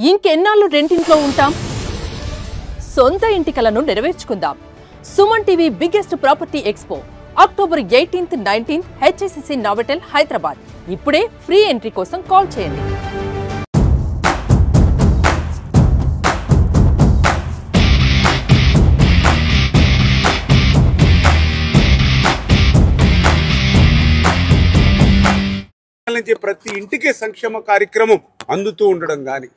ఇంకెన్నాళ్ళు రెంటింట్లో ఉంటాం? సొంత ఇంటి కలను నెరవేర్చుకుందాం. Suman TV biggest property expo October 18th, 19th HSCC Novotel Hyderabad. ఇప్పుడే ఫ్రీ ఎంట్రీ కోసం కాల్ చేయండి. ప్రతి ఇంటికి సంక్షేమ కార్యక్రమం అందుతూ ఉండడం గాని,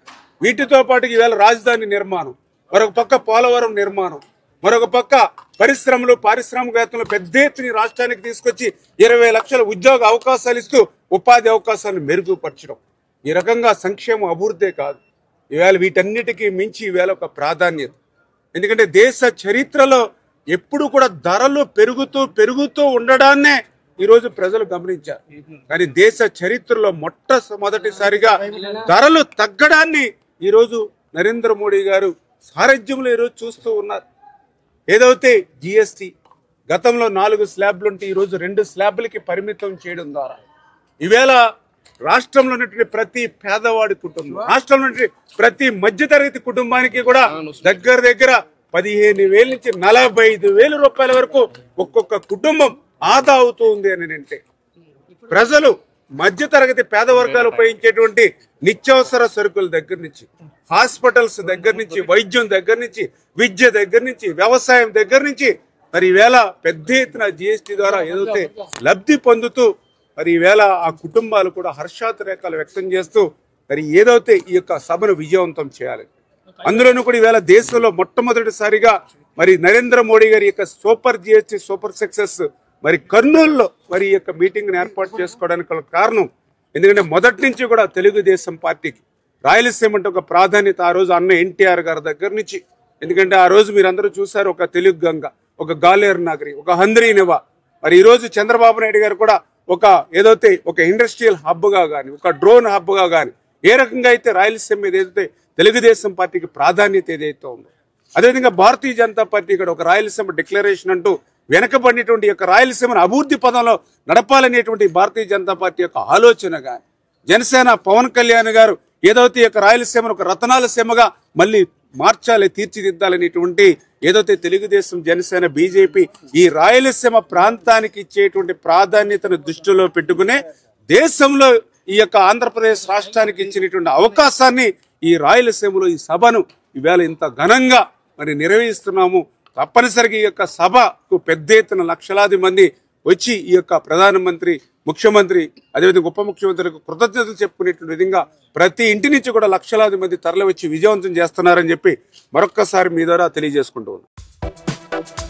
వీటితో పాటు ఈవేళ రాజధాని నిర్మాణం, మరొక పక్క పోలవరం నిర్మాణం, మరొక పక్క పరిశ్రమలు, పారిశ్రామికవేత్తలు పెద్ద ఎత్తున రాష్ట్రానికి తీసుకొచ్చి 20 లక్షల ఉద్యోగ అవకాశాలు ఇస్తూ ఉపాధి అవకాశాలను మెరుగుపరచడం. ఈ రకంగా సంక్షేమం అభివృద్ధే కాదు, ఈవేళ వీటన్నిటికీ మించి ఈవేళ ఒక ప్రాధాన్యత. ఎందుకంటే దేశ చరిత్రలో ఎప్పుడు కూడా ధరలు పెరుగుతూ ఉండడాన్నే ఈరోజు ప్రజలు గమనించారు. కానీ దేశ చరిత్రలో మొట్టమొదటిసారిగా ధరలు తగ్గడాన్ని ఈరోజు నరేంద్ర మోడీ గారు సారథ్యంలో ఈరోజు చూస్తూ ఉన్నారు. ఏదైతే జిఎస్టీ గతంలో 4 స్లాబ్లుంటే ఈరోజు 2 స్లాబ్లకి పరిమితం చేయడం ద్వారా ఈవేళ రాష్ట్రంలో ఉన్నటువంటి ప్రతి పేదవాడి కుటుంబం, రాష్ట్రంలో ఉన్నటువంటి ప్రతి మధ్యతరగతి కుటుంబానికి కూడా దగ్గర 15,000 నుంచి 45,000 రూపాయల వరకు ఒక్కొక్క కుటుంబం ఆదా అవుతుంది అని అంటే, ప్రజలు మధ్యతరగతి పేద వర్గాలు ఉపయోగించేటువంటి నిత్యావసర సరుకుల దగ్గర నుంచి, హాస్పిటల్స్ దగ్గర నుంచి, వైద్యం దగ్గర నుంచి, విద్య దగ్గర నుంచి, వ్యవసాయం దగ్గర నుంచి మరి ఈవేళ పెద్ద ఎత్తున జిఎస్టీ ద్వారా ఏదైతే లబ్ధి పొందుతూ మరి ఈవేళ ఆ కుటుంబాలు కూడా హర్షాతిరేకాలు వ్యక్తం చేస్తూ మరి ఏదైతే ఈ యొక్క సభను విజయవంతం చేయాలి. అందులోనూ కూడా ఈవేళ దేశంలో మొట్టమొదటిసారిగా మరి నరేంద్ర మోడీ గారి యొక్క సూపర్ జిఎస్టీ సూపర్ సక్సెస్ మరి కర్నూలులో మరి ఈ యొక్క మీటింగ్ని ఏర్పాటు చేసుకోవడానికి కారణం, ఎందుకంటే మొదటి నుంచి కూడా తెలుగుదేశం పార్టీకి రాయలసీమ అంటే ఒక ప్రాధాన్యత. ఆ రోజు అన్న ఎన్టీఆర్ గారి దగ్గర నుంచి, ఎందుకంటే ఆ రోజు మీరందరూ చూశారు, ఒక తెలుగు గంగ, ఒక గాలేరు నగరి, ఒక హంద్రీనివా. మరి ఈరోజు చంద్రబాబు నాయుడు గారు కూడా ఒక ఏదైతే ఒక ఇండస్ట్రియల్ హబ్గా కానీ, ఒక డ్రోన్ హబ్గా కానీ, ఏ రకంగా అయితే రాయలసీమ మీద ఏదైతే తెలుగుదేశం పార్టీకి ప్రాధాన్యత ఏదైతే ఉందో, అదేవిధంగా భారతీయ జనతా పార్టీ కూడా ఒక రాయలసీమ డిక్లరేషన్ అంటూ వెనకబడినటువంటి యొక్క రాయలసీమను అభివృద్ధి పదంలో నడపాలనేటువంటి భారతీయ జనతా పార్టీ యొక్క ఆలోచన కానీ, జనసేన పవన్ కళ్యాణ్ గారు ఏదైతే యొక్క రాయలసీమను ఒక రతనాల సీమగా మళ్ళీ మార్చాలి, తీర్చిదిద్దాలనేటువంటి ఏదైతే తెలుగుదేశం, జనసేన, బీజేపీ ఈ రాయలసీమ ప్రాంతానికి ఇచ్చేటువంటి ప్రాధాన్యతను దృష్టిలో పెట్టుకునే దేశంలో ఈ యొక్క ఆంధ్రప్రదేశ్ రాష్ట్రానికి ఇచ్చినటువంటి అవకాశాన్ని ఈ రాయలసీమలో ఈ సభను ఈవేళ ఇంత ఘనంగా మరి నిర్వహిస్తున్నాము. తప్పనిసరిగా ఈ యొక్క సభకు పెద్ద ఎత్తున లక్షలాది మంది వచ్చి ఈ యొక్క ప్రధానమంత్రి, ముఖ్యమంత్రి, అదేవిధంగా ఉప ముఖ్యమంత్రికి కృతజ్ఞతలు చెప్పుకునేటువంటి విధంగా ప్రతి ఇంటి నుంచి కూడా లక్షలాది మంది తరలి వచ్చి విజయవంతం చేస్తున్నారని చెప్పి మరొక్కసారి మీ ద్వారా తెలియజేసుకుంటూ ఉన్నాను.